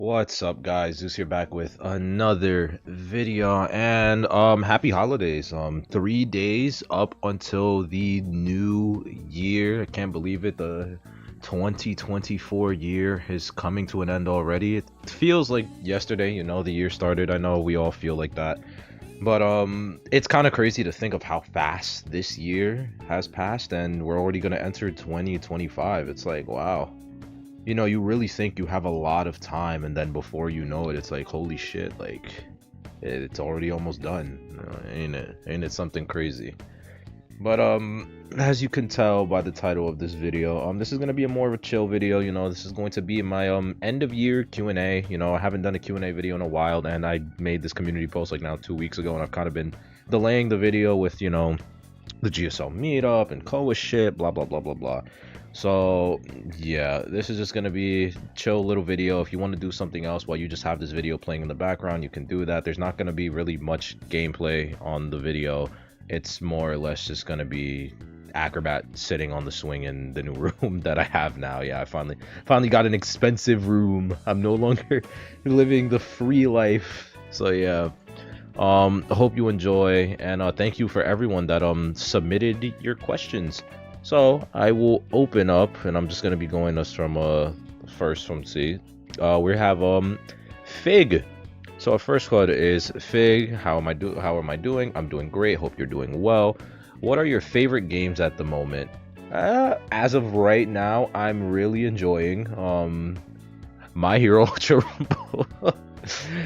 What's up, guys? Zeus here, back with another video, and happy holidays. 3 days up until the new year. I can't believe it. The 2024 year is coming to an end already. It feels like yesterday, the year started. I know we all feel like that, but it's kind of crazy to think of how fast this year has passed, and we're already gonna enter 2025. It's like, wow. You really think you have a lot of time, and then before you know it, it's like, holy shit, like, it's already almost done. Ain't it something crazy? But as you can tell by the title of this video, this is gonna be more of a chill video. This is going to be my end of year Q&A. I haven't done a Q&A video in a while, and I made this community post like now 2 weeks ago, and I've kind of been delaying the video with the GSL meetup and COA shit, blah blah blah blah blah. So yeah, this is just gonna be chill little video. If you want to do something else while you just have this video playing in the background, you can do that. There's not gonna be really much gameplay on the video. It's more or less just gonna be Acrobat sitting on the swing in the new room that I have now. Yeah, I finally got an expensive room. I'm no longer living the free life. So yeah, I hope you enjoy, and thank you for everyone that submitted your questions. So I will open up, and I'm just gonna be going us from first from C. We have Fig. So our first card is Fig. How am I doing? I'm doing great. Hope you're doing well. What are your favorite games at the moment? As of right now, I'm really enjoying My Hero Ultra Rumble.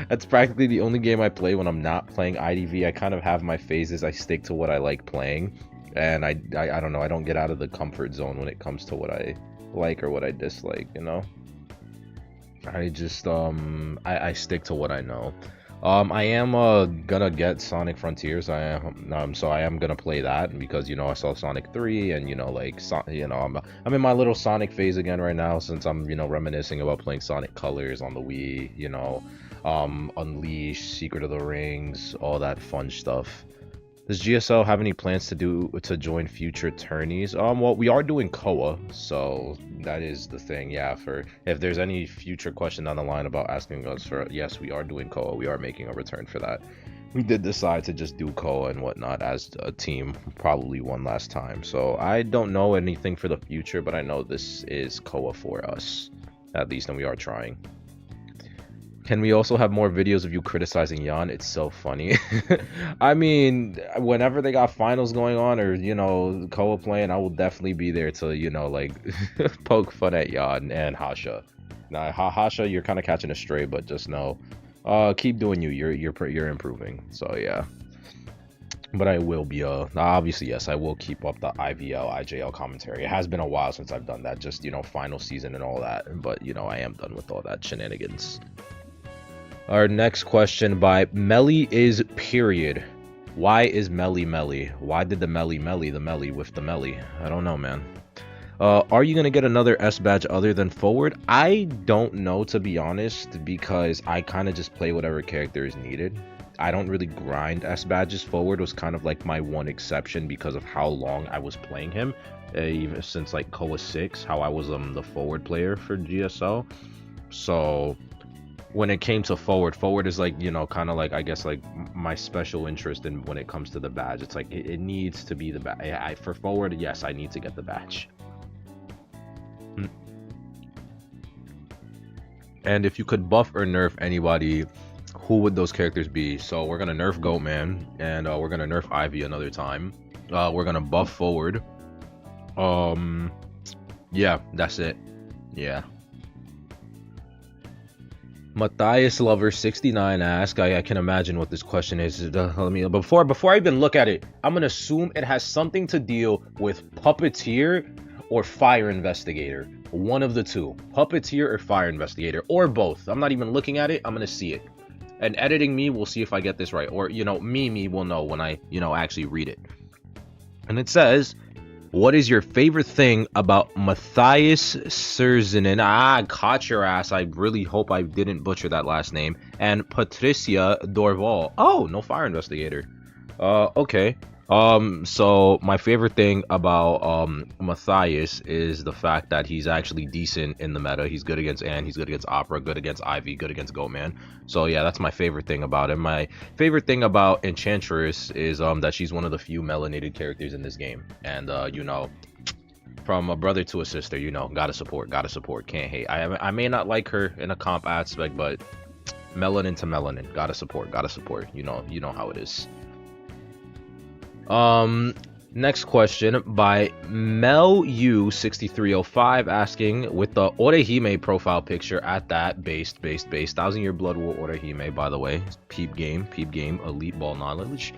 That's practically the only game I play when I'm not playing IDV. I kind of have my phases. I stick to what I like playing. And I don't know, I don't get out of the comfort zone when it comes to what I like or what I dislike, I just I stick to what I know. I am gonna get Sonic Frontiers. I am gonna play that because I saw Sonic 3, and I'm in my little Sonic phase again right now, since I'm reminiscing about playing Sonic Colors on the Wii, Unleash, Secret of the Rings, all that fun stuff. Does GSL have any plans to join future tourneys? Well, we are doing COA, so that is the thing. Yeah, for if there's any future question down the line about asking us for, yes, we are doing COA. We are making a return for that. We did decide to just do COA and whatnot as a team, probably one last time. So I don't know anything for the future, but I know this is COA for us, at least, and we are trying. Can we also have more videos of you criticizing Jan? It's so funny. I mean, whenever they got finals going on, or COA playing, I will definitely be there to like poke fun at Jan and Hasha. Now Hasha, you're kind of catching a stray, but just know, keep doing you. You're improving. So yeah. But I will be obviously, yes, I will keep up the IVL IJL commentary. It has been a while since I've done that, just final season and all that, but I am done with all that shenanigans. Our next question by Melly is period. Why is Melly Melly? Why did the Melly Melly the Melly with the Melly? I don't know, man. Are you gonna get another S badge other than forward? I don't know, to be honest, because I kind of just play whatever character is needed. I don't really grind S badges. Forward was kind of like my one exception because of how long I was playing him, even since like COA 6, how I was the forward player for GSL. So when it came to forward is like, kind of like, I guess, like my special interest in when it comes to the badge. It's like it needs to be the badge. For forward, yes, I need to get the badge. And if you could buff or nerf anybody, who would those characters be? So we're gonna nerf Goatman, and we're gonna nerf Ivy another time. We're gonna buff forward. Yeah, that's it. Yeah. Matthias Lover 69 asks, I can imagine what this question is. Let me, before I even look at it, I'm gonna assume it has something to deal with Puppeteer or Fire Investigator. One of the two. Puppeteer or Fire Investigator, or both. I'm not even looking at it, I'm gonna see it. And editing me will see if I get this right, or me will know when I actually read it. And it says, what is your favorite thing about Matthias Serzinen? Caught your ass. I really hope I didn't butcher that last name. And Patricia Dorval. Oh, no Fire Investigator. Okay. So my favorite thing about Matthias is the fact that he's actually decent in the meta. He's good against Anne, he's good against Opera, good against Ivy, good against Goatman. So yeah, that's my favorite thing about him. My favorite thing about Enchantress is that she's one of the few melanated characters in this game. And you know, from a brother to a sister, you know, gotta support, can't hate. I may not like her in a comp aspect, but melanin to melanin, gotta support, you know how it is. Next question by MELU6305 asking, with the Orihime profile picture at that based 1000-year Blood War Orihime, by the way, peep game, elite ball knowledge,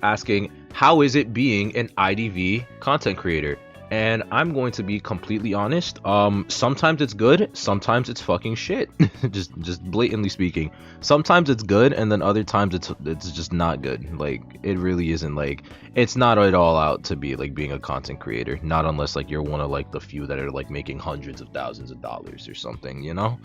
asking, how is it being an IDV content creator? And I'm going to be completely honest, sometimes it's good, sometimes it's fucking shit. just blatantly speaking. Sometimes it's good, and then other times it's just not good. Like, it really isn't, like, it's not at all out to be like being a content creator, not unless like you're one of like the few that are like making hundreds of thousands of dollars or something, you know.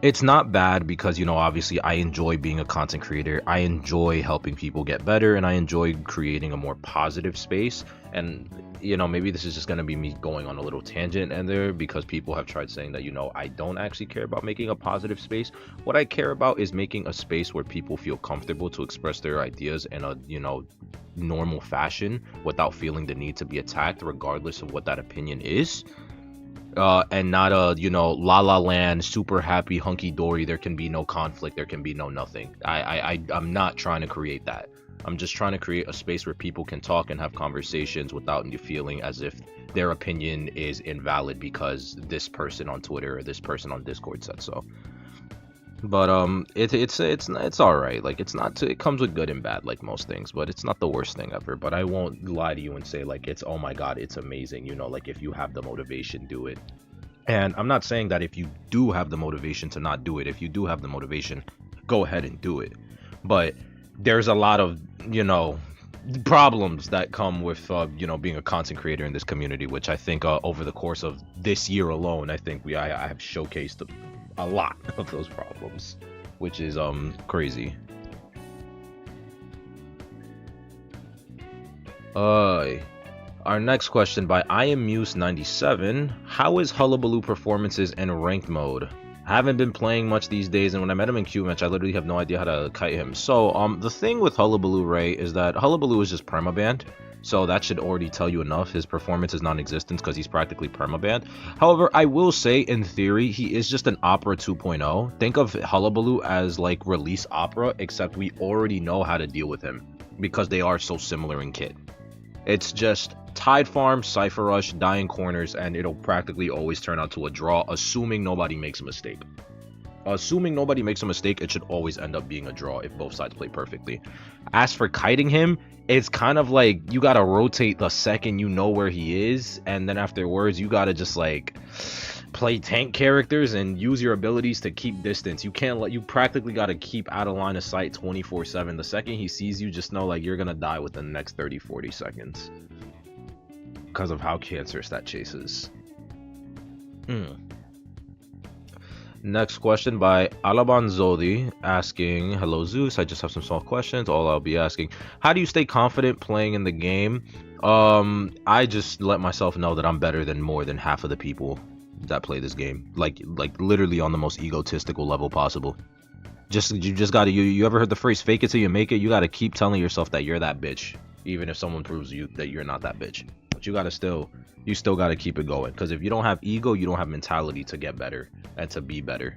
It's not bad because, you know, obviously I enjoy being a content creator. I enjoy helping people get better, and I enjoy creating a more positive space. And, you know, maybe this is just going to be me going on a little tangent and there, because people have tried saying that, you know, I don't actually care about making a positive space. What I care about is making a space where people feel comfortable to express their ideas in a, you know, normal fashion without feeling the need to be attacked regardless of what that opinion is. And not a, you know, la la land, super happy, hunky-dory, there can be no conflict, there can be no nothing. I'm not trying to create that. I'm just trying to create a space where people can talk and have conversations without feeling as if their opinion is invalid because this person on Twitter or this person on Discord said so. But it's all right. Like, it's not it comes with good and bad, like most things, but it's not the worst thing ever. But I won't lie to you and say like it's, oh my god, it's amazing, you know, like if you have the motivation, do it. And I'm not saying that if you do have the motivation to not do it. If you do have the motivation, go ahead and do it. But there's a lot of, you know, problems that come with you know, being a content creator in this community, which I think over the course of this year alone, I think I have showcased a lot of those problems, which is crazy. Our next question by IamMuse97, how is Hullabaloo performances in ranked mode? I haven't been playing much these days, and when I met him in Q match, I literally have no idea how to kite him. So the thing with Hullabaloo, Ray, is that Hullabaloo is just permabanned. So that should already tell you enough. His performance is non-existent because he's practically permabanned. However, I will say, in theory, he is just an Opera 2.0. Think of Hullabaloo as like release Opera, except we already know how to deal with him because they are so similar in kit. It's just Tide Farm, Cypher Rush, dying corners, and it'll practically always turn out to a draw, assuming nobody makes a mistake. Assuming nobody makes a mistake, it should always end up being a draw if both sides play perfectly. As for kiting him, it's kind of like you gotta rotate the second you know where he is, and then afterwards you gotta just like play tank characters and use your abilities to keep distance. You practically gotta keep out of line of sight 24/7. The second he sees you, just know like you're gonna die within the next 30-40 seconds because of how cancerous that chase is. Next question by Alaban Zodi asking, hello Zeus, I just have some small questions. All I'll be asking, how do you stay confident playing in the game? I just let myself know that I'm better than more than half of the people that play this game, like literally on the most egotistical level possible. You just gotta, you ever heard the phrase fake it till you make it? You gotta keep telling yourself that you're that bitch, even if someone proves you that you're not that bitch. But you still gotta keep it going, because if you don't have ego, you don't have mentality to get better and to be better.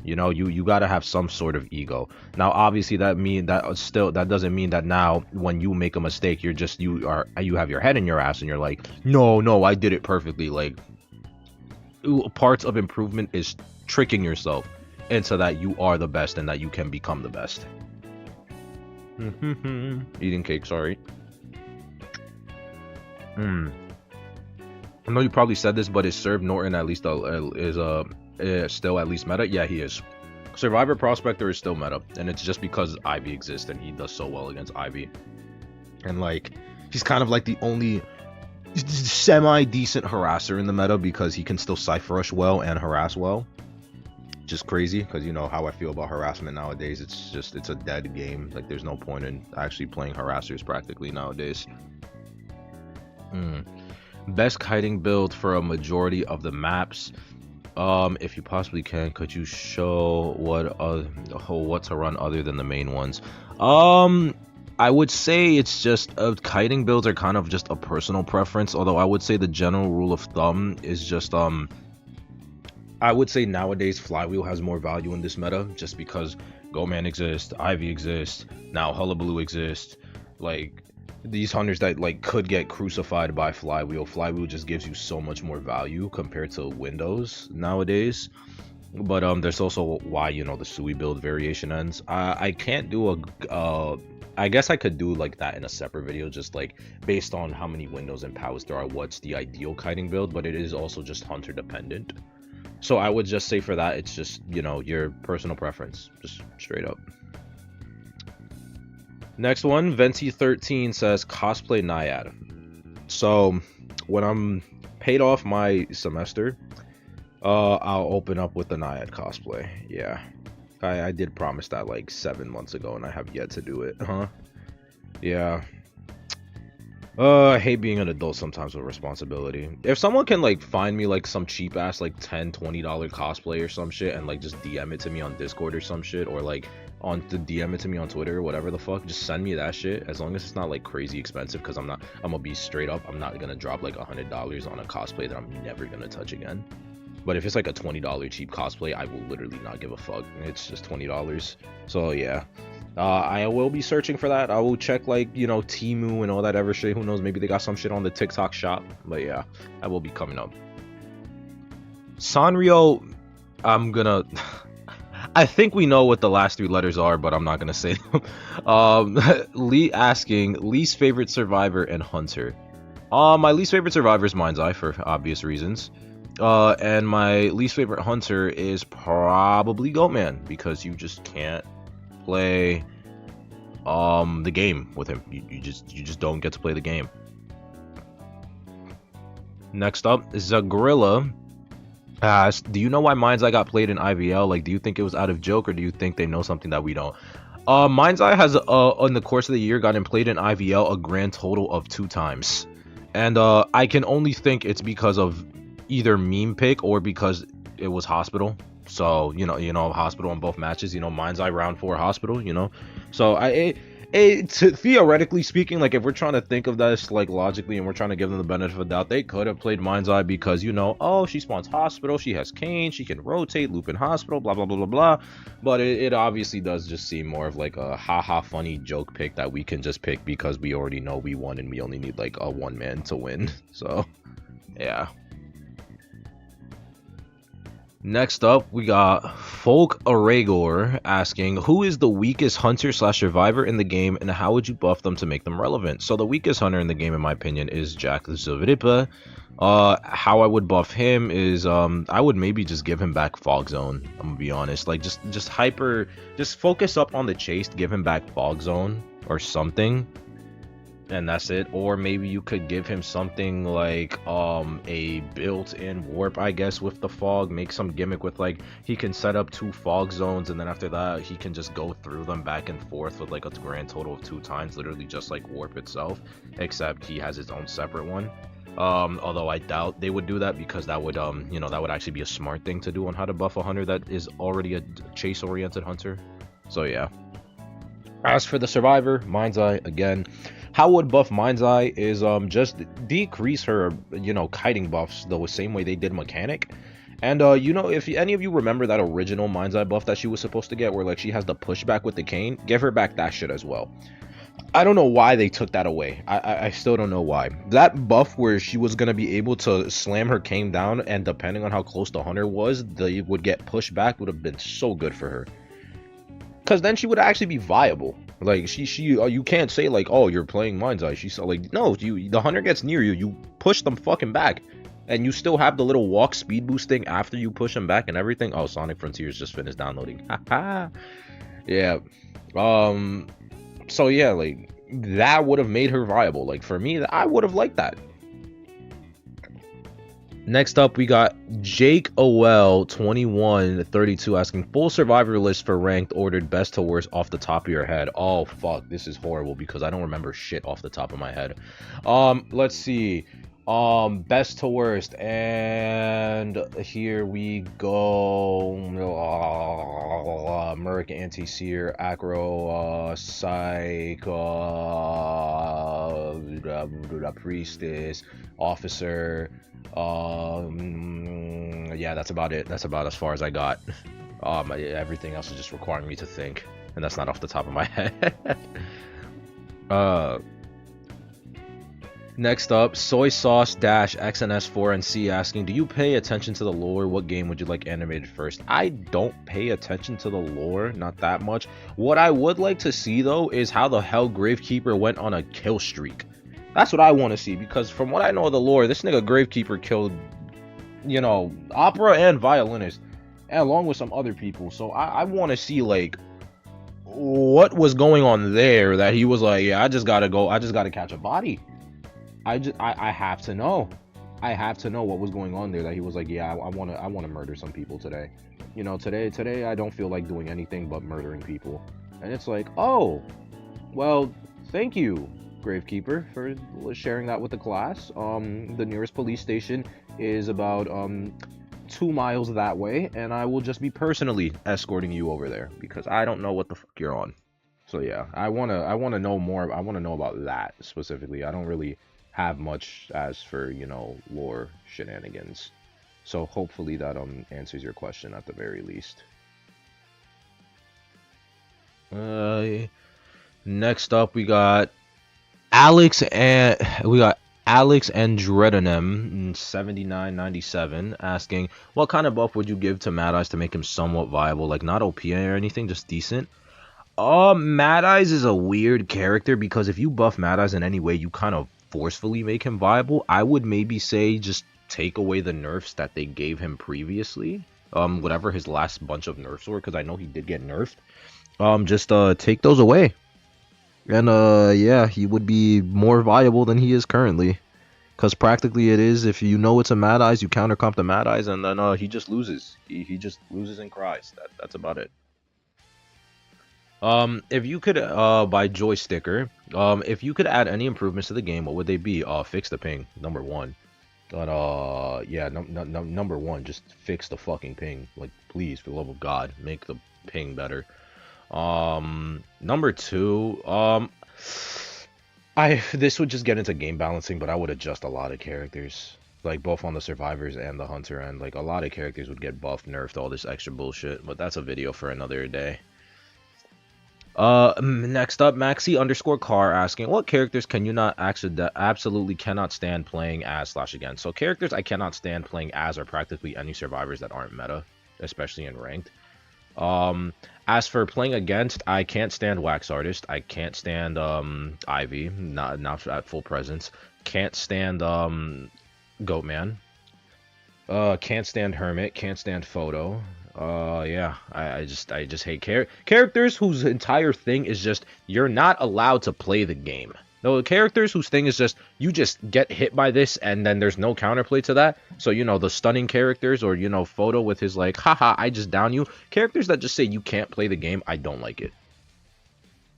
You know, you gotta have some sort of ego. Now obviously that doesn't mean that now when you make a mistake you have your head in your ass and you're like, no, I did it perfectly. Like, parts of improvement is tricking yourself into that you are the best and that you can become the best. Eating cake, sorry. I know you probably said this, but is Surv Norton at least still at least meta? Yeah, he is. Survivor Prospector is still meta, and it's just because Ivy exists and he does so well against Ivy. And like, he's kind of like the only semi-decent harasser in the meta because he can still Cypher Rush well and harass well. just crazy because you know how I feel about harassment nowadays. It's a dead game. Like there's no point in actually playing harassers practically nowadays. Best kiting build for a majority of the maps. If you possibly can, could you show what to run other than the main ones? I would say it's just kiting builds are kind of just a personal preference, although I would say the general rule of thumb is just I would say nowadays Flywheel has more value in this meta just because Goman exists, Ivy exists, now Hullabaloo exists. Like these hunters that like could get crucified by Flywheel just gives you so much more value compared to Windows nowadays. But there's also why, you know, the Sui build variation ends. I can't do a I guess I could do like that in a separate video, just like based on how many windows and powers there are, what's the ideal kiting build, but it is also just hunter dependent. So I would just say for that, it's just, you know, your personal preference, just straight up. Next one, Venti13 says cosplay Naiad. So when I'm paid off my semester, I'll open up with the Naiad cosplay. Yeah, I did promise that like 7 months ago, and I have yet to do it. Yeah. I hate being an adult sometimes with responsibility. If someone can like find me like some cheap ass like $10-$20 cosplay or some shit and like just DM it to me on Discord or some shit, or like DM it to me on Twitter or whatever the fuck, just send me that shit, as long as it's not like crazy expensive, because I'm gonna be straight up, I'm not gonna drop like $100 on a cosplay that I'm never gonna touch again. But if it's like a $20 cheap cosplay, I will literally not give a fuck. It's just $20. So yeah, I will be searching for that. I will check like, you know, Temu and all that other shit. Who knows, maybe they got some shit on the TikTok shop. But yeah, that will be coming up. Sanrio, I'm gonna I think we know what the last 3 letters are, but I'm not gonna say them. Lee asking least favorite survivor and hunter. My least favorite survivor is Mind's Eye for obvious reasons. And my least favorite hunter is probably Goatman, because you just can't play the game with him. You just don't get to play the game. Next up is Zagrilla asked, do you know why Mind's Eye got played in IVL? Like, do you think it was out of joke, or do you think they know something that we don't? Mind's Eye has in the course of the year gotten played in IVL a grand total of 2 times, and I can only think it's because of either meme pick or because it was hospital. So you know hospital in both matches, you know, Mind's Eye round 4 hospital, you know. So theoretically speaking, like if we're trying to think of this like logically and we're trying to give them the benefit of the doubt, they could have played Mind's Eye because, you know, oh, she spawns hospital, she has cane, she can rotate, loop in hospital, blah blah blah blah blah. But it obviously does just seem more of like a haha funny joke pick that we can just pick because we already know we won and we only need like a 1 man to win. So yeah. Next up, we got Folk Aragor asking, who is the weakest hunter / survivor in the game, and how would you buff them to make them relevant? So the weakest hunter in the game, in my opinion, is Jack the Zovripa. How I would buff him is I would maybe just give him back Fog Zone. I'm gonna be honest, like just focus up on the chase, give him back Fog Zone or something, and that's it. Or maybe you could give him something like a built-in warp, I guess, with the fog. Make some gimmick with like he can set up 2 fog zones, and then after that he can just go through them back and forth with like a grand total of 2 times, literally just like warp itself, except he has his own separate one. Although I doubt they would do that, because that would you know, that would actually be a smart thing to do on how to buff a hunter that is already a chase oriented hunter. So yeah. As for the survivor, Mind's Eye, again, how I would buff Mind's Eye is just decrease her, you know, kiting buffs the same way they did mechanic. And you know, if any of you remember that original Mind's Eye buff that she was supposed to get, where like she has the pushback with the cane, give her back that shit as well. I don't know why they took that away. I still don't know why. That buff where she was going to be able to slam her cane down, and depending on how close the hunter was, they would get pushed back, would have been so good for her. Because then she would actually be viable. Like, you can't say like, oh, you're playing Mind's Eye. She's like, no, the hunter gets near you, you push them fucking back. And you still have the little walk speed boost thing after you push them back and everything. Oh, Sonic Frontiers just finished downloading. Haha. Yeah. So yeah, like, that would have made her viable. Like, for me, I would have liked that. Next up, we got Jake OL 2132 asking full survivor list for ranked ordered best to worst off the top of your head. Oh fuck, this is horrible because I don't remember shit off the top of my head. Let's see. Best to worst, and here we go. Merc, Anti-Seer, Acro, Psych, Priestess, Officer. Yeah, that's about it. That's about as far as I got. Everything else is just requiring me to think, and that's not off the top of my head. Next up, Soy Sauce XNS4NC asking, do you pay attention to the lore? What game would you like animated first? I don't pay attention to the lore, not that much. What I would like to see though is how the hell Gravekeeper went on a kill streak. That's what I want to see, because from what I know of the lore, this nigga Gravekeeper killed, you know, opera and violinist, and along with some other people. So I want to see like what was going on there that he was like, yeah, I just gotta catch a body. I have to know. I have to know what was going on there that he was like, yeah, I wanna murder some people today. You know, today I don't feel like doing anything but murdering people. And it's like, oh, well, thank you, Gravekeeper, for sharing that with the class. The nearest police station is about 2 miles that way, and I will just be personally escorting you over there because I don't know what the fuck you're on. So yeah, I wanna know more. I wanna know about that specifically. I don't really have much as for, you know, lore shenanigans. So hopefully that answers your question at the very least. Next up we got Alex and Dredanem 7997 asking, what kind of buff would you give to Matthias to make him somewhat viable? Like not OP or anything, just decent. Matthias is a weird character because if you buff Matthias in any way, you kind of forcefully make him viable. I would maybe say just take away the nerfs that they gave him previously. Whatever his last bunch of nerfs were, because I know he did get nerfed. Just take those away. And yeah, he would be more viable than he is currently. Because practically it is, if you know it's a Matthias, you countercomp the Matthias, and then he just loses. He just loses and cries. That's about it. If you could, by Joysticker, if you could add any improvements to the game, what would they be? Fix the ping, number one. But, yeah, number one, just fix the fucking ping. Like, please, for the love of God, make the ping better. Number two, this would just get into game balancing, but I would adjust a lot of characters. Like, both on the survivors and the hunter end. Like, a lot of characters would get buffed, nerfed, all this extra bullshit. But that's a video for another day. Next up, Maxi_car asking, what characters can you not absolutely cannot stand playing as / against? So characters I cannot stand playing as are practically any survivors that aren't meta, especially in ranked. As for playing against, I can't stand Wax Artist. I can't stand Ivy, not at full presence. Can't stand Goatman. Can't stand Hermit. Can't stand Photo. Yeah, I just hate characters whose entire thing is just you're not allowed to play the game. No, characters whose thing is just you just get hit by this and then there's no counterplay to that. So, you know, the stunning characters, or, you know, Photo with his like, haha, I just down you. Characters that just say you can't play the game, I don't like it.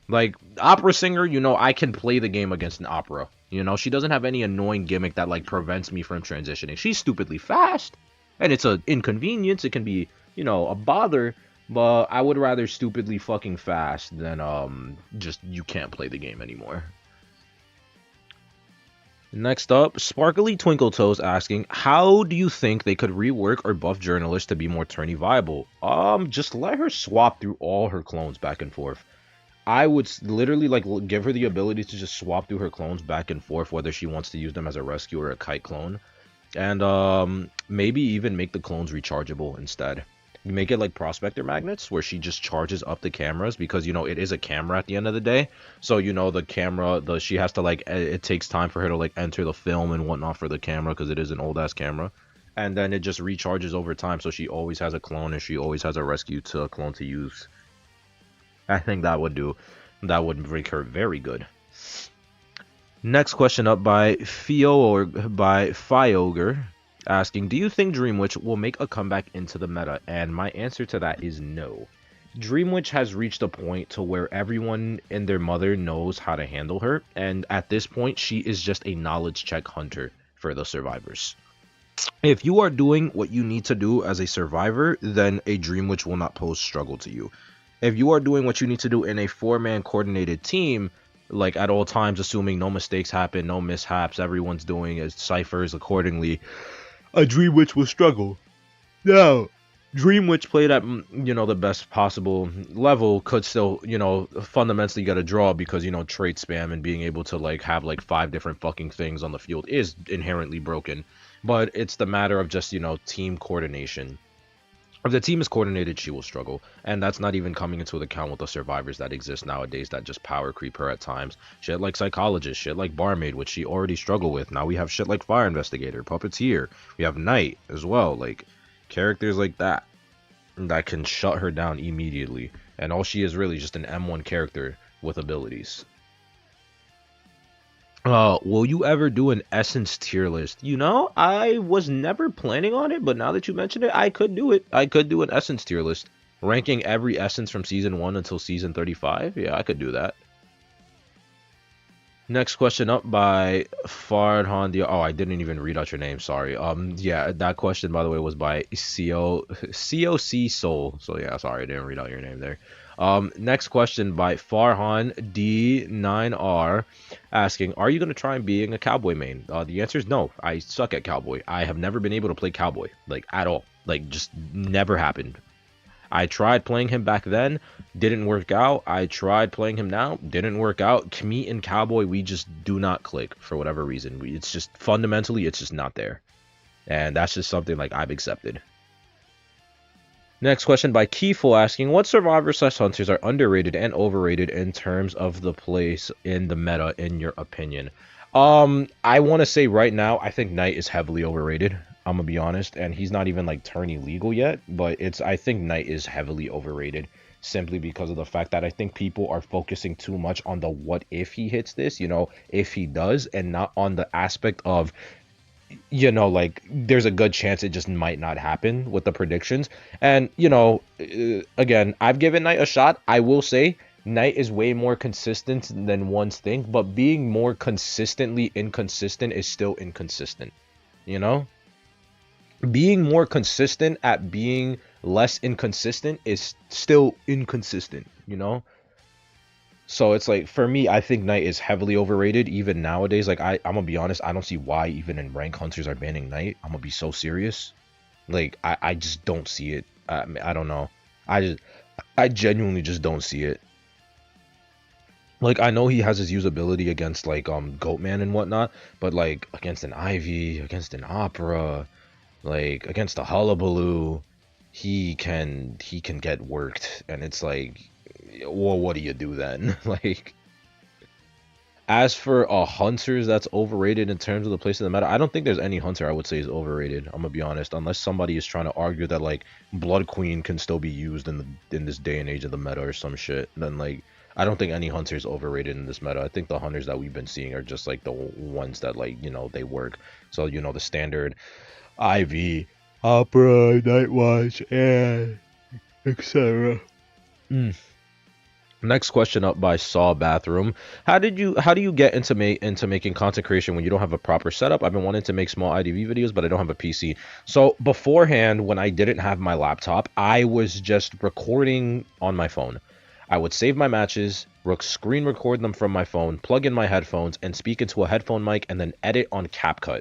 Like, Opera Singer, you know, I can play the game against an opera. You know, she doesn't have any annoying gimmick that, like, prevents me from transitioning. She's stupidly fast, and it's an inconvenience. It can be, you know, a bother, but I would rather stupidly fucking fast than, just you can't play the game anymore. Next up, Sparkly Twinkle Toes asking, how do you think they could rework or buff journalists to be more tourney viable? Just let her swap through all her clones back and forth. I would literally, like, give her the ability to just swap through her clones back and forth, whether she wants to use them as a rescue or a kite clone. And, maybe even make the clones rechargeable instead. You make it like prospector magnets, where she just charges up the cameras, because, you know, it is a camera at the end of the day. So, you know, the camera, she has to, like, it takes time for her to, like, enter the film and whatnot for the camera, because it is an old-ass camera. And then it just recharges over time, so she always has a clone, and she always has a rescue to clone to use. I think that would make her very good. Next question up by Fio, or by Fiogre. asking, do you think Dreamwitch will make a comeback into the meta? And my answer to that is no. Dreamwitch has reached a point to where everyone and their mother knows how to handle her, and at this point she is just a knowledge check hunter for the survivors. If you are doing what you need to do as a survivor, then a Dreamwitch will not pose struggle to you. If you are doing what you need to do in a 4-man coordinated team, like at all times, assuming no mistakes happen, no mishaps, everyone's doing as ciphers accordingly, a Dreamwitch will struggle. Now, Dreamwitch played at, the best possible level could still, fundamentally get a draw because, trait spam and being able to, like, have, like, 5 different fucking things on the field is inherently broken. But it's the matter of just, team coordination. If the team is coordinated, she will struggle. And that's not even coming into account with the survivors that exist nowadays that just power creep her at times. Shit like Psychologist, shit like Barmaid, which she already struggled with. Now we have shit like Fire Investigator, Puppeteer. We have Knight as well. Like, characters like that can shut her down immediately. And all she is really just an M1 character with abilities. Will you ever do an essence tier list? I was never planning on it, but now that you mention it, I could do it. I could do an essence tier list. Ranking every essence from season 1 until season 35. Yeah, I could do that. Next question up by Farhan. Oh, I didn't even read out your name. Sorry. Yeah, that question, by the way, was by COC Soul. So yeah, sorry, I didn't read out your name there. Next question by Farhan D9R asking, are you going to try and being a Cowboy main? The answer is no. I suck at Cowboy. I have never been able to play Cowboy, like, at all. Like, just never happened. I tried playing him back then, didn't work out. I tried playing him now, didn't work out. Me and Cowboy, we just do not click for whatever reason. It's just fundamentally, it's just not there. And that's just something like I've accepted. Next question by Keyful asking, what survivor/hunters are underrated and overrated in terms of the place in the meta, in your opinion? I want to say right now, I think Knight is heavily overrated. I'm gonna be honest, and he's not even like tourney legal yet, but I think Knight is heavily overrated simply because of the fact that I think people are focusing too much on the what if he hits this, if he does, and not on the aspect of, like, there's a good chance it just might not happen with the predictions. And, again, I've given Knight a shot. I will say Knight is way more consistent than one's think, but being more consistently inconsistent is still inconsistent, Being more consistent at being less inconsistent is still inconsistent, So it's like, for me, I think Knight is heavily overrated even nowadays. Like, I'm gonna be honest, I don't see why even in rank hunters are banning Knight. I'm gonna be so serious. Like, I just don't see it. I don't know. I genuinely just don't see it. Like, I know he has his usability against, like, Goatman and whatnot, but, like, against an Ivy, against an Opera, like, against a Hullabaloo, he can get worked, and it's like, well, what do you do then? Like, as for hunters that's overrated in terms of the place in the meta, I don't think there's any hunter I would say is overrated. I'm gonna be honest, unless somebody is trying to argue that, like, Blood Queen can still be used in this day and age of the meta or some shit, then, like, I don't think any hunter is overrated in this meta. I think the hunters that we've been seeing are just, like, the ones that, like, they work. So, the standard Ivy, Opera, Nightwatch, and etc. Next question up by Saw Bathroom. How do you get into making content creation when you don't have a proper setup? I've been wanting to make small IDV videos, but I don't have a PC. So beforehand, when I didn't have my laptop, I was just recording on my phone. I would save my matches, screen record them from my phone, plug in my headphones, and speak into a headphone mic, and then edit on CapCut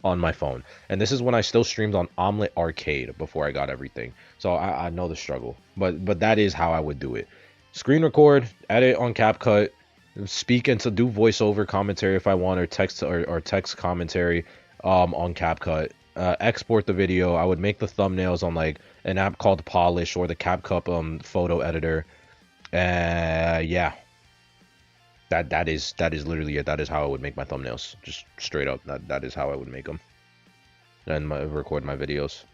on my phone. And this is when I still streamed on Omelet Arcade before I got everything. So I know the struggle, but that is how I would do it. Screen record, edit on CapCut, speak into do voiceover commentary if I want, or text commentary on CapCut. Export the video. I would make the thumbnails on, like, an app called Polish or the CapCut photo editor. Yeah. That is literally it. That is how I would make my thumbnails. Just straight up. That is how I would make them. And record my videos.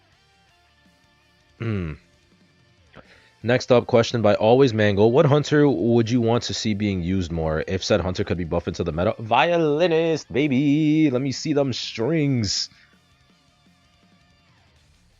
Next up, question by Always Mango. What hunter would you want to see being used more if said hunter could be buffed into the meta? Violinist, baby. Let me see them strings.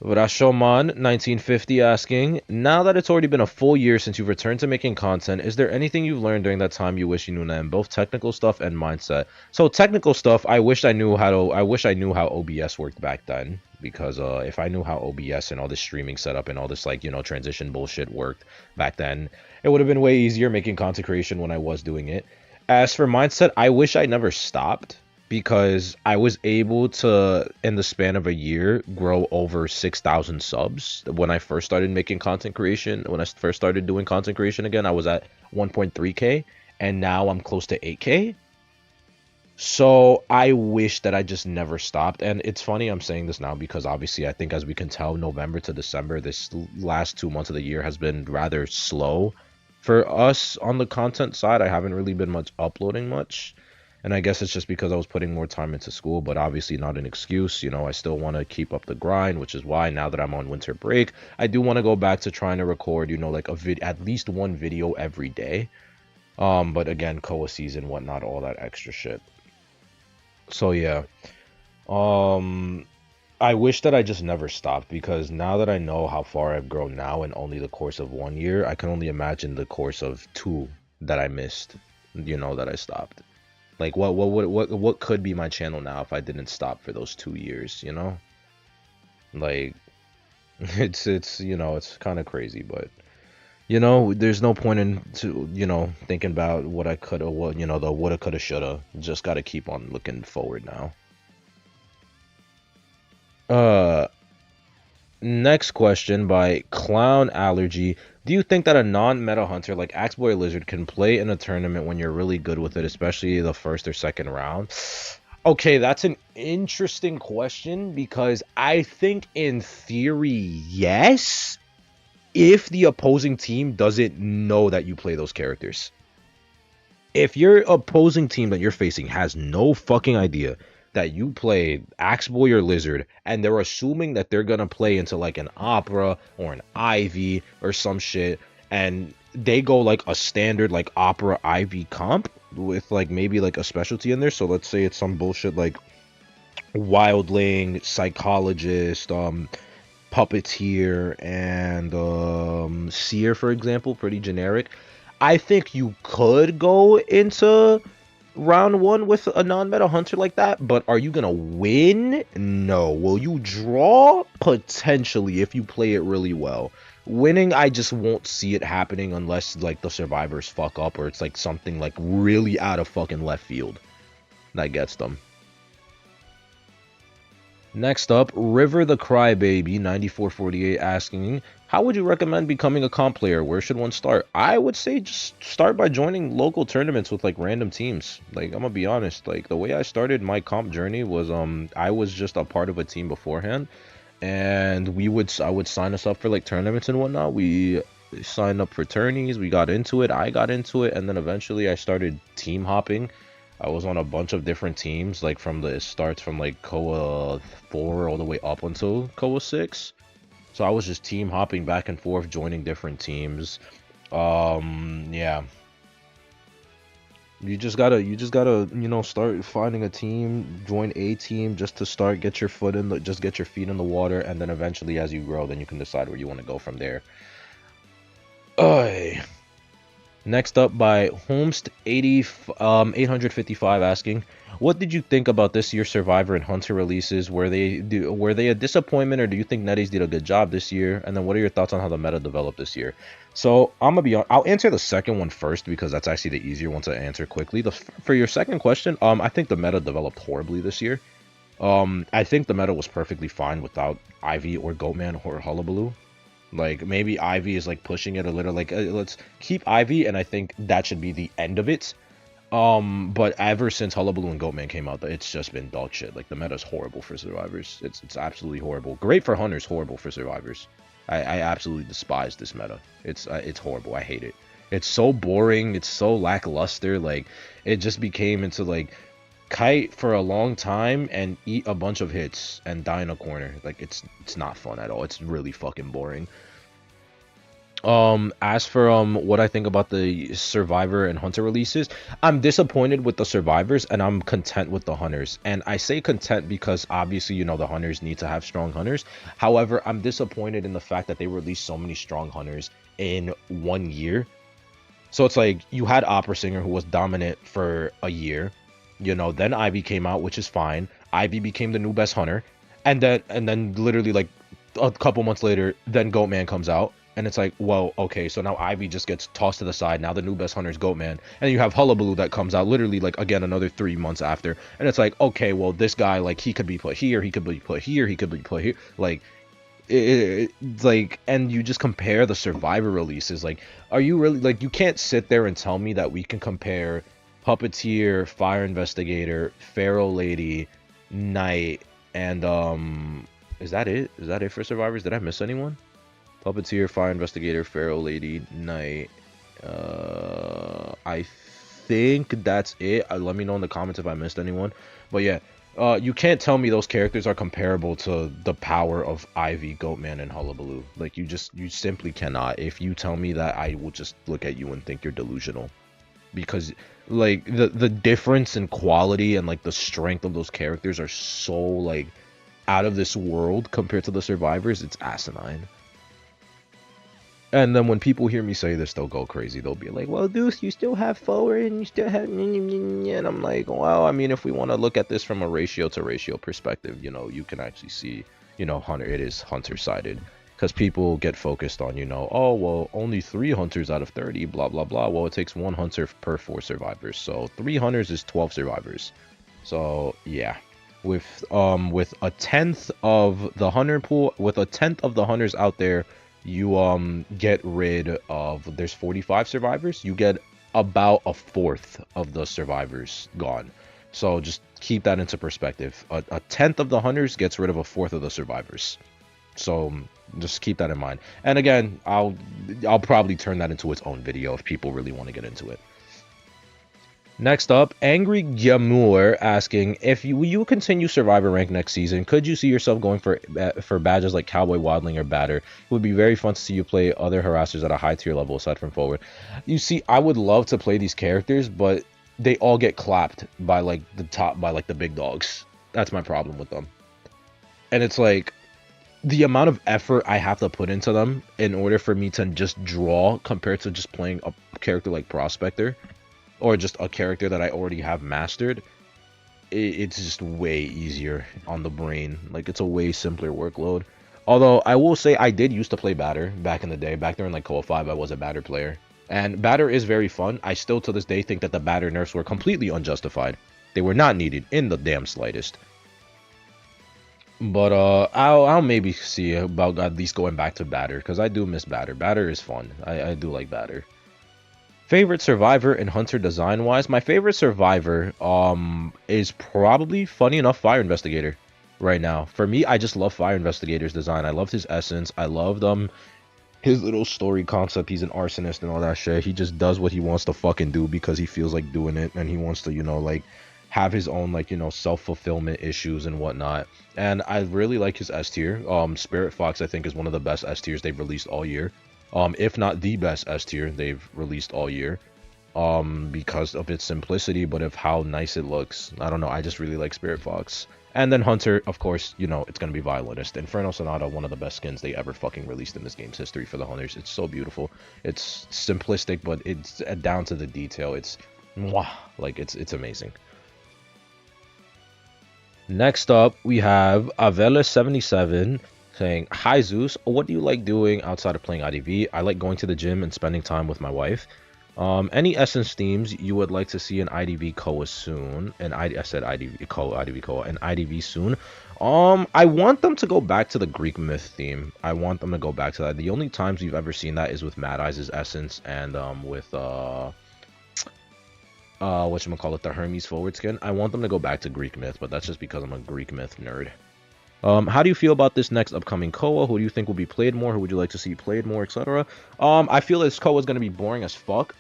Rashoman 1950 asking, now that it's already been a full year since you've returned to making content, is there anything you've learned during that time you wish you knew now, in both technical stuff and mindset? So technical stuff, I wish I knew how OBS worked back then, because if I knew how OBS and all this streaming setup and all this, like, you know, transition bullshit worked back then, it would have been way easier making content creation when I was doing it. As for mindset, I wish I never stopped, because I was able to, in the span of a year, grow over 6,000 subs. When I first started making content creation, when I first started doing content creation again, I was at 1.3k, and now I'm close to 8k. So I wish that I just never stopped. And it's funny I'm saying this now, because obviously I think, as we can tell, November to December, this last 2 months of the year has been rather slow for us on the content side. I haven't really been uploading much. And I guess it's just because I was putting more time into school, but obviously not an excuse. You know, I still want to keep up the grind, which is why now that I'm on winter break, I do want to go back to trying to record, you know, like at least one video every day. But again, Koa season, whatnot, all that extra shit. So yeah, I wish that I just never stopped, because now that I know how far I've grown now in only the course of 1 year, I can only imagine the course of 2 that I missed, you know, that I stopped. Like, what could be my channel now if I didn't stop for those 2 years, you know? Like, it's you know, it's kind of crazy, but, you know, there's no point in you know, thinking about what I could have, what, you know, the woulda, coulda, shoulda. Just got to keep on looking forward now. Next question by Clown Allergy. Do you think that a non-meta hunter like Axeboy Lizard can play in a tournament when you're really good with it, especially the first or second round? Okay, that's an interesting question, because I think in theory, yes, if the opposing team doesn't know that you play those characters. If your opposing team that you're facing has no fucking idea that you play Axeboy or Lizard, and they're assuming that they're gonna play into like an Opera or an Ivy or some shit, and they go like a standard like Opera Ivy comp with like maybe like a specialty in there. So let's say it's some bullshit like Wildling, Psychologist, Puppeteer, and Seer, for example, pretty generic. I think you could go into round 1 with a non-meta hunter like that, but are you gonna win? No. Will you draw? Potentially, if you play it really well. Winning, I just won't see it happening unless like the survivors fuck up, or it's like something like really out of fucking left field that gets them. Next up, River the Crybaby 9448 asking, how would you recommend becoming a comp player? Where should one start? I would say just start by joining local tournaments with like random teams. Like, I'm gonna be honest, like the way I started my comp journey was I was just a part of a team beforehand, and I would sign us up for like tournaments and whatnot. We signed up for tourneys, we got into it, I got into it, and then eventually I started team hopping. I was on a bunch of different teams, like from the, it starts from like Koa 4 all the way up until Koa 6. So I was just team hopping back and forth, joining different teams. Yeah. You just gotta, you know, start finding a team, join a team just to start, get your foot in the, just get your feet in the water, and then eventually as you grow, then you can decide where you want to go from there. Next up by Homest 855 asking, what did you think about this year's Survivor and Hunter releases? Were they a disappointment, or do you think NetEase did a good job this year? And then what are your thoughts on how the meta developed this year? So I'm gonna be on, I'll answer the second one first, because that's actually the easier one to answer quickly. For your second question, I think the meta developed horribly this year. I think the meta was perfectly fine without Ivy or Goatman or Hullabaloo. Like, maybe Ivy is like pushing it a little, like let's keep Ivy, and I think that should be the end of it. But ever since Hullabaloo and Goatman came out, it's just been dog shit. Like, the meta's horrible for survivors. It's absolutely horrible. Great for hunters, horrible for survivors. I absolutely despise this meta. It's horrible. I hate it. It's so boring. It's so lackluster. Like, it just became into like kite for a long time and eat a bunch of hits and die in a corner. Like, it's not fun at all. It's really fucking boring. As for what I think about the Survivor and Hunter releases, I'm disappointed with the Survivors and I'm content with the Hunters. And I say content because obviously, you know, the Hunters need to have strong Hunters. However, I'm disappointed in the fact that they released so many strong Hunters in 1 year. So it's like you had Opera Singer who was dominant for a year, you know, then Ivy came out, which is fine. Ivy became the new best Hunter, and then literally like a couple months later, then Goatman comes out, and it's like, well, okay, so now Ivy just gets tossed to the side. Now the new best Hunter is Goatman, and you have Hullabaloo that comes out literally like again another 3 months after, and it's like, okay, well this guy like he could be put here, he could be put here, he could be put here, like it's like, and you just compare the Survivor releases. Like, are you really like, you can't sit there and tell me that we can compare Puppeteer, Fire Investigator, Pharaoh Lady, Knight, and is that it? Is that it for Survivors? Did I miss anyone? Puppeteer, Fire Investigator, Pharaoh Lady, Knight. I think that's it. Let me know in the comments if I missed anyone. But yeah, you can't tell me those characters are comparable to the power of Ivy, Goatman, and Hullabaloo. Like, you simply cannot. If you tell me that, I will just look at you and think you're delusional. Because like the difference in quality and like the strength of those characters are so like out of this world compared to the Survivors. It's asinine. And then when people hear me say this, they'll go crazy. They'll be like, well, Zeus, you still have forward and you still have... And I'm like, well, I mean, if we want to look at this from a ratio to ratio perspective, you know, you can actually see, you know, Hunter, it is Hunter-sided. Because people get focused on, you know, oh, well, only 3 Hunters out of 30, blah, blah, blah. Well, it takes 1 Hunter per 4 Survivors. So 3 Hunters is 12 Survivors. So, yeah. With a tenth of the Hunter pool, with a tenth of the Hunters out there, you get rid of, there's 45 Survivors, you get about a fourth of the Survivors gone. So just keep that into perspective. A tenth of the Hunters gets rid of a fourth of the Survivors. So just keep that in mind. And again, I'll probably turn that into its own video if people really want to get into it. Next up, Angry Gamur asking, if you continue Survivor rank next season, could you see yourself going for badges like Cowboy, Wadling, or Batter? It would be very fun to see you play other harassers at a high tier level aside from forward. You see, I would love to play these characters, but they all get clapped by like the big dogs. That's my problem with them. And it's like, the amount of effort I have to put into them in order for me to just draw compared to just playing a character like Prospector, or just a character that I already have mastered, it's just way easier on the brain. Like, it's a way simpler workload. Although, I will say I did used to play Batter back in the day. Back during, like, Coa 5, I was a Batter player. And Batter is very fun. I still, to this day, think that the Batter nerfs were completely unjustified. They were not needed in the damn slightest. But, I'll maybe see about at least going back to Batter, because I do miss Batter. Batter is fun. I do like Batter. Favorite Survivor and Hunter design wise, my favorite Survivor is probably, funny enough, Fire Investigator right now. For me, I just love Fire Investigator's design. I loved his essence. I loved his little story concept. He's an arsonist and all that shit. He just does what he wants to fucking do because he feels like doing it, and he wants to, you know, like have his own, like, you know, self-fulfillment issues and whatnot. And I really like his S tier. Spirit Fox, I think, is one of the best S tiers they've released all year. If not the best S tier they've released all year, because of its simplicity, but of how nice it looks. I don't know, I just really like Spirit Fox. And then Hunter, of course, you know, it's gonna be Violinist. Inferno Sonata, one of the best skins they ever fucking released in this game's history for the Hunters. It's so beautiful. It's simplistic, but it's down to the detail. It's mwah, like it's amazing. Next up, we have Avela77 saying, hi Zeus, what do you like doing outside of playing IDV? I like going to the gym and spending time with my wife. Any essence themes you would like to see in IDV Koa soon? And I said IDV Koa and IDV soon. I want them to go back to the Greek myth theme. I want them to go back to that. The only times we've ever seen that is with Mad Eyes' essence and with whatchamacallit, the Hermes forward skin. I want them to go back to Greek myth, but that's just because I'm a Greek myth nerd. How do you feel about this next upcoming Koa? Who do you think will be played more? Who would you like to see played more, etc.? I feel this Koa is going to be boring as fuck.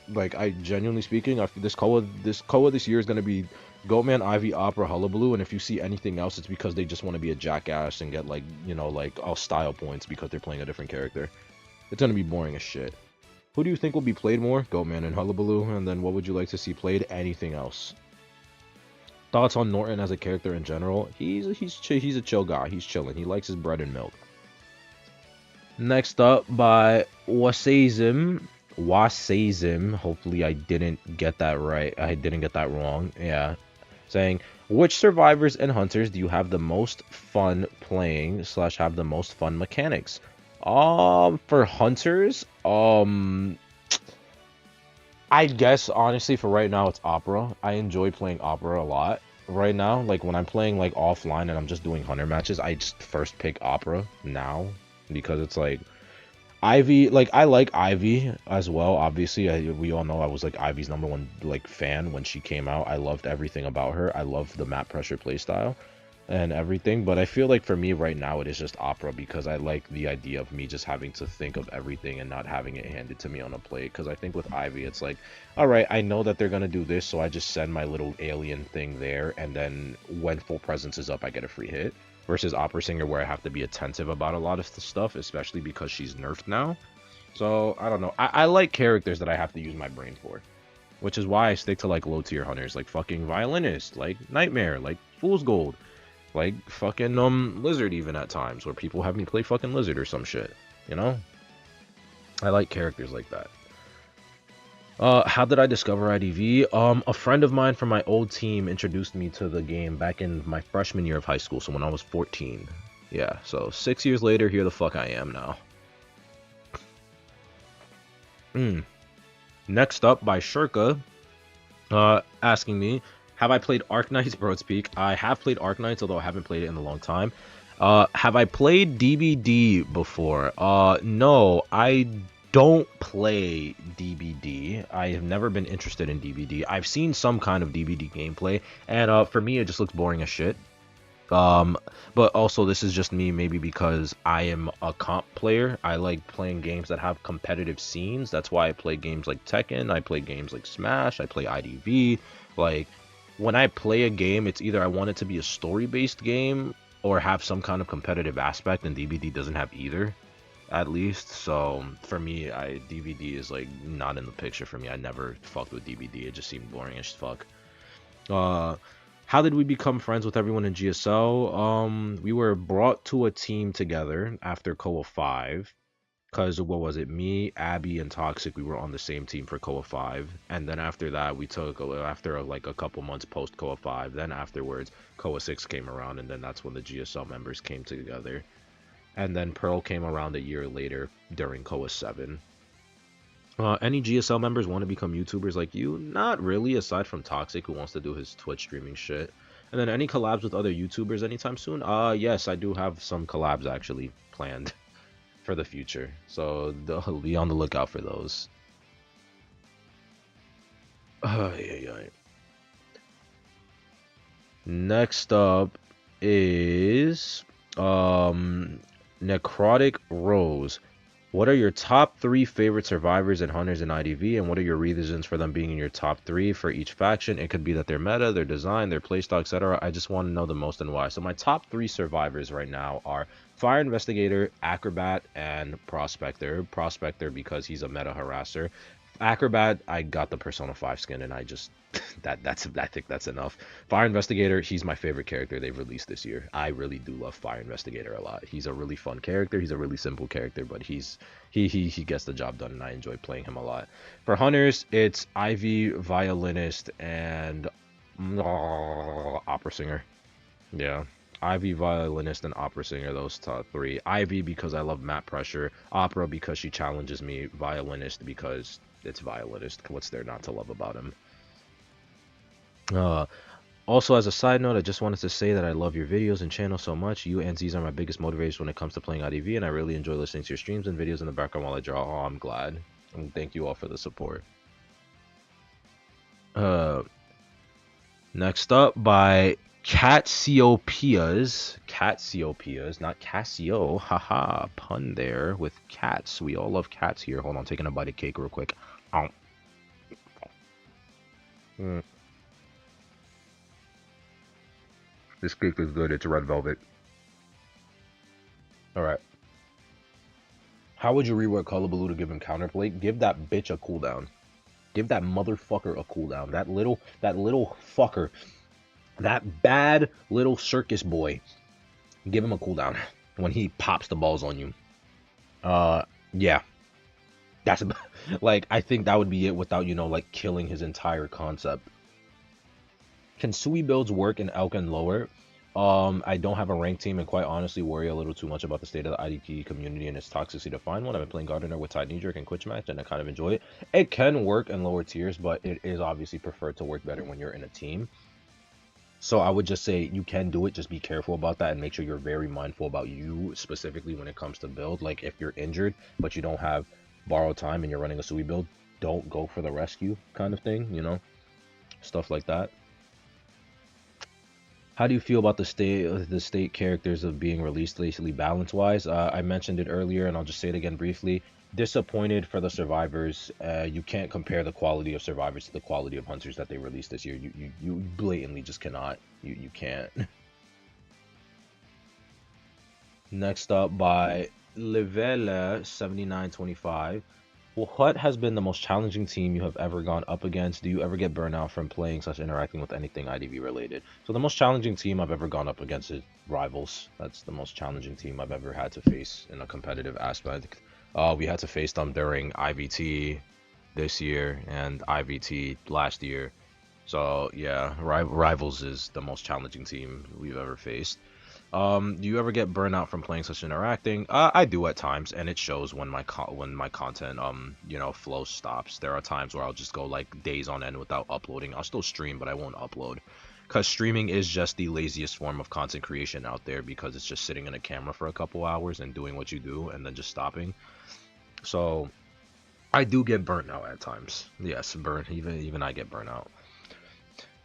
Like, I genuinely speaking, this Koa this year is going to be Goatman, Ivy, Opera, Hullabaloo, and if you see anything else, it's because they just want to be a jackass and get, like, you know, like, all style points because they're playing a different character. It's gonna be boring as shit. Who do you think will be played more? Goatman and Hullabaloo. And then what would you like to see played? Anything else? Thoughts on Norton as a character in general? He's a chill guy. He's chilling. He likes his bread and milk. Next up by Wasazim. Hopefully I didn't get that right. I didn't get that wrong. Yeah. Saying, which survivors and hunters do you have the most fun playing / have the most fun mechanics? For hunters, I guess honestly for right now it's Opera. I enjoy playing Opera a lot. Right now, like when I'm playing like offline and I'm just doing hunter matches, I just first pick Opera now because it's like Ivy, like I like Ivy as well. Obviously, we all know I was like Ivy's #1 like fan when she came out. I loved everything about her. I loved the map pressure playstyle and everything. But I feel like for me right now it is just Opera because I like the idea of me just having to think of everything and not having it handed to me on a plate. Because I think with Ivy it's like, all right, I know that they're gonna do this, so I just send my little alien thing there, and then when full presence is up, I get a free hit. Versus Opera Singer where I have to be attentive about a lot of the stuff, especially because she's nerfed now. So, I don't know. I like characters that I have to use my brain for. Which is why I stick to, like, low-tier hunters. Like, fucking Violinist. Like, Nightmare. Like, Fool's Gold. Like, fucking, Lizard even at times. Where people have me play fucking Lizard or some shit. You know? I like characters like that. How did I discover IDV? A friend of mine from my old team introduced me to the game back in my freshman year of high school, so when I was 14. Yeah, so 6 years later, here the fuck I am now. Next up by Shirka, asking me, have I played Arknights Broadspeak? I have played Arknights, although I haven't played it in a long time. Have I played DBD before? No, I don't play DBD. I have never been interested in DBD. I've seen some kind of DBD gameplay, and for me, it just looks boring as shit. But also this is just me, maybe because I am a comp player. I like playing games that have competitive scenes. That's why I play games like Tekken. I play games like Smash. I play IDV. Like, when I play a game, it's either I want it to be a story-based game or have some kind of competitive aspect, and DBD doesn't have either. At least, so for me, DBD is like not in the picture for me. I never fucked with DBD. It just seemed boring as fuck. How did we become friends with everyone in GSL? We were brought to a team together after COA 5. Because what was it? Me, Abby, and Toxic, we were on the same team for COA 5. And then after that, we took, after like a couple months post COA 5, then afterwards, COA 6 came around, and then that's when the GSL members came together. And then Pearl came around a year later during COA 7. Any GSL members want to become YouTubers like you? Not really, aside from Toxic, who wants to do his Twitch streaming shit. And then any collabs with other YouTubers anytime soon? Yes, I do have some collabs actually planned for the future. So be on the lookout for those. Yeah. Next up is Necrotic Rose. What are your top 3 favorite survivors and hunters in IDV, and what are your reasons for them being in your top 3 for each faction? It could be that their meta, their design, their playstyle, etc. I just want to know the most and why. So my top 3 survivors right now are Fire Investigator, Acrobat, and Prospector. Prospector because he's a meta harasser. Acrobat, I got the Persona 5 skin, and I just I think that's enough. Fire Investigator, he's my favorite character they've released this year. I really do love Fire Investigator a lot. He's a really fun character. He's a really simple character, but he gets the job done, and I enjoy playing him a lot. For hunters, it's Ivy, Violinist, and Opera Singer. Yeah. Ivy, Violinist, and Opera Singer, those top 3. Ivy because I love map pressure. Opera because she challenges me. Violinist because it's Violinist. What's there not to love about him? Also, as a side note, I just wanted to say that I love your videos and channel so much. You and Z's are my biggest motivators when it comes to playing IDV, and I really enjoy listening to your streams and videos in the background while I draw. Oh, I'm glad. And thank you all for the support. Next up by Catsiopias, not Casio, haha, pun there with cats. We all love cats here. Hold on, taking a bite of cake real quick. This cake is good. It's red velvet. All right. How would you rework Hullabaloo to give him counterplay? Give that bitch a cooldown. Give that motherfucker a cooldown. That little fucker. That bad little circus boy. Give him a cooldown when he pops the balls on you. Yeah. That's like, I think that would be it without, you know, like killing his entire concept. Can Sui builds work in Elk and lower? I don't have a ranked team and quite honestly worry a little too much about the state of the IDP community and its toxicity to find one. I've been playing Gardener with Tide Knee-Jerk and Quitch Match and I kind of enjoy it. It can work in lower tiers, but it is obviously preferred to work better when you're in a team. So I would just say you can do it, just be careful about that and make sure you're very mindful about you specifically when it comes to build. Like if you're injured but you don't have borrowed time and you're running a Sui build, don't go for the rescue kind of thing, you know, stuff like that. How do you feel about the state characters of being released lately balance wise? I mentioned it earlier and I'll just say it again briefly. Disappointed for the survivors. You can't compare the quality of survivors to the quality of hunters that they released this year. You blatantly just cannot. You can't. Next up by Livella 7925. What has been the most challenging team you have ever gone up against? Do you ever get burnout from playing / interacting with anything IDV related? So the most challenging team I've ever gone up against is Rivals. That's the most challenging team I've ever had to face in a competitive aspect. We had to face them during IVT this year and IVT last year. So yeah, Rivals is the most challenging team we've ever faced. Do you ever get burnout from playing / interacting? I do at times, and it shows when my content you know, flow stops. There are times where I'll just go like days on end without uploading. I'll still stream, but I won't upload, because streaming is just the laziest form of content creation out there, because it's just sitting in a camera for a couple hours and doing what you do and then just stopping. So I do get burnt out at times. Yes, even I get burnt out.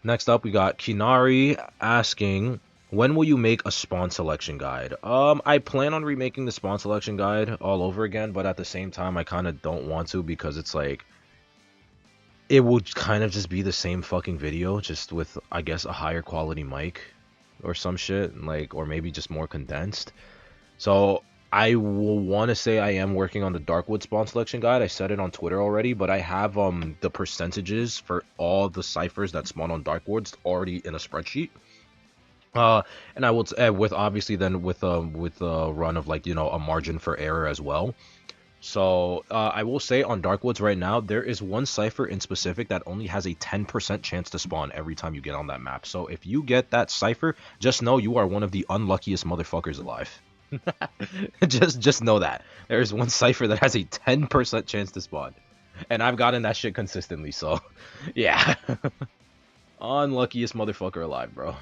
Next up, we got Kinari asking, when will you make a spawn selection guide? I plan on remaking the spawn selection guide all over again, but at the same time, I kind of don't want to, because it's like, it will kind of just be the same fucking video, just with, I guess, a higher quality mic or some shit, like, or maybe just more condensed. So I will want to say I am working on the Darkwood spawn selection guide. I said it on Twitter already, but I have the percentages for all the ciphers that spawn on Darkwoods already in a spreadsheet. And I will with obviously then with a run of, like, you know, a margin for error as well. So I will say on Darkwoods right now, there is one cipher in specific that only has a 10% chance to spawn every time you get on that map. So if you get that cipher, just know you are one of the unluckiest motherfuckers alive. just know that there is one cipher that has a 10% chance to spawn, and I've gotten that shit consistently. So yeah. Unluckiest motherfucker alive, bro.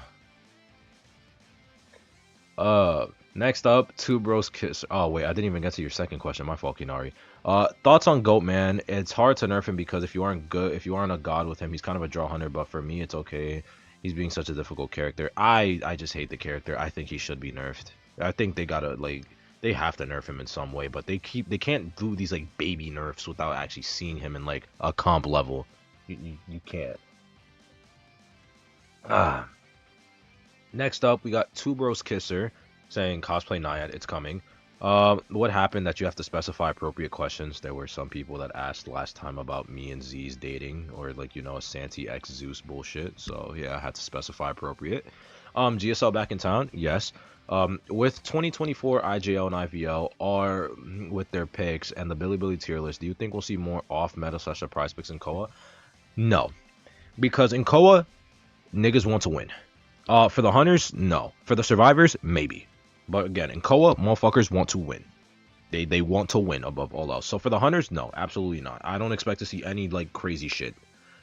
Next up, Two Bros Kiss. Oh wait, I didn't even get to your second question. My fault, Kinari. Thoughts on Goat Man? It's hard to nerf him because if you aren't a god with him, he's kind of a draw hunter. But for me, it's okay. He's being such a difficult character. I just hate the character. I think he should be nerfed. I think they gotta, like, they have to nerf him in some way, but they can't do these like baby nerfs without actually seeing him in like a comp level. You can't. Next up, we got Two Bros Kisser saying cosplay Naiad, it's coming. What happened that you have to specify appropriate questions? There were some people that asked last time about me and Z's dating, or, like, you know, a Santi x Zeus bullshit. So yeah, I had to specify appropriate. GSL back in town, yes. With 2024 IJL and IVL are with their picks and the Billy tier list, do you think we'll see more off meta / prize picks in Koa? No, because in Koa, niggas want to win. For the hunters, no. For the survivors, maybe. But again, in Koa, motherfuckers want to win. They want to win above all else. So for the hunters, no, absolutely not. I don't expect to see any like crazy shit.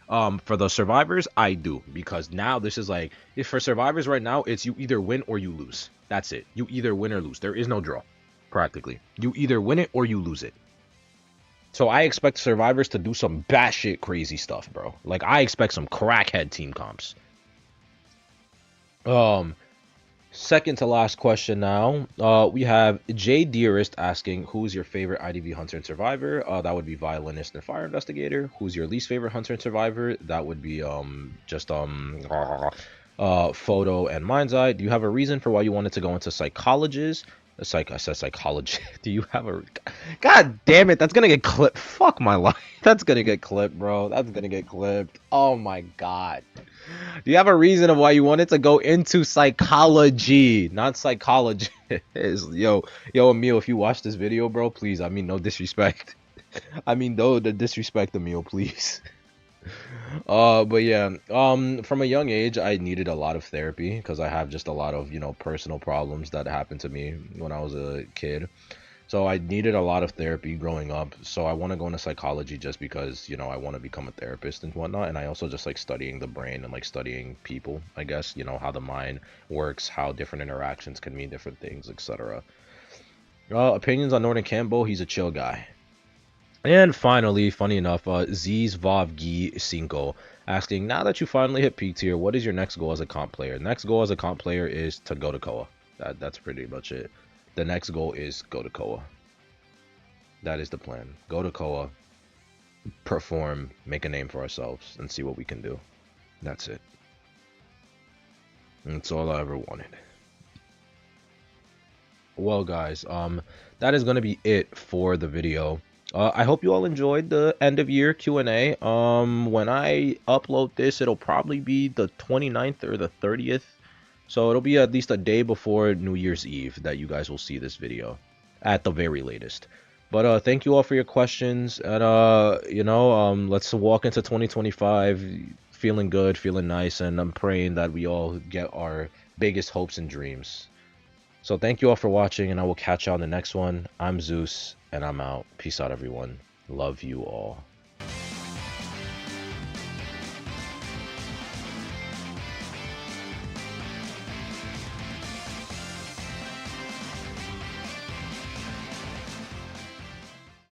For the survivors, I do, because now this is like, if for survivors right now, it's you either win or you lose. That's it. You either win or lose. There is no draw, practically. You either win it or you lose it. So I expect survivors to do some batshit crazy stuff, bro. Like, I expect some crackhead team comps. Second to last question now. We have J Dearest asking, who's your favorite IDV hunter and survivor? That would be violinist and fire investigator. Who's your least favorite hunter and survivor? That would be Photo and Mind's Eye. Do you have a reason for why you wanted to go into psychologist? I said psychology. Do you have a... God damn it, that's gonna get clipped. Fuck my life. That's gonna get clipped, bro. That's gonna get clipped. Oh my god. Do you have a reason of why you wanted to go into psychology, not psychology? Yo, Emil, if you watch this video, bro, please, I mean, no disrespect. I mean, no, the disrespect, Emil, please. But yeah, from a young age, I needed a lot of therapy because I have just a lot of, personal problems that happened to me when I was a kid. So I needed a lot of therapy growing up. So I want to go into psychology just because, I want to become a therapist and whatnot. And I also just like studying the brain and like studying people, I guess, how the mind works, how different interactions can mean different things, etc. Opinions on Northern Campbell, he's a chill guy. And finally, funny enough, Z's Vovgi Cinco asking, now that you finally hit P tier, what is your next goal as a comp player? Next goal as a comp player is to go to Koa. That's pretty much it. The next goal is go to Koa. That is the plan. Go to Koa, perform, make a name for ourselves, and see what we can do. That's it. That's all I ever wanted. Well, guys, that is going to be it for the video. I hope you all enjoyed the end of year Q&A. When I upload this, it'll probably be the 29th or the 30th. So it'll be at least a day before New Year's Eve that you guys will see this video at the very latest. But thank you all for your questions, and let's walk into 2025 feeling good, feeling nice, and I'm praying that we all get our biggest hopes and dreams. So thank you all for watching, and I will catch you on the next one. I'm Zeus, and I'm out. Peace out, everyone. Love you all.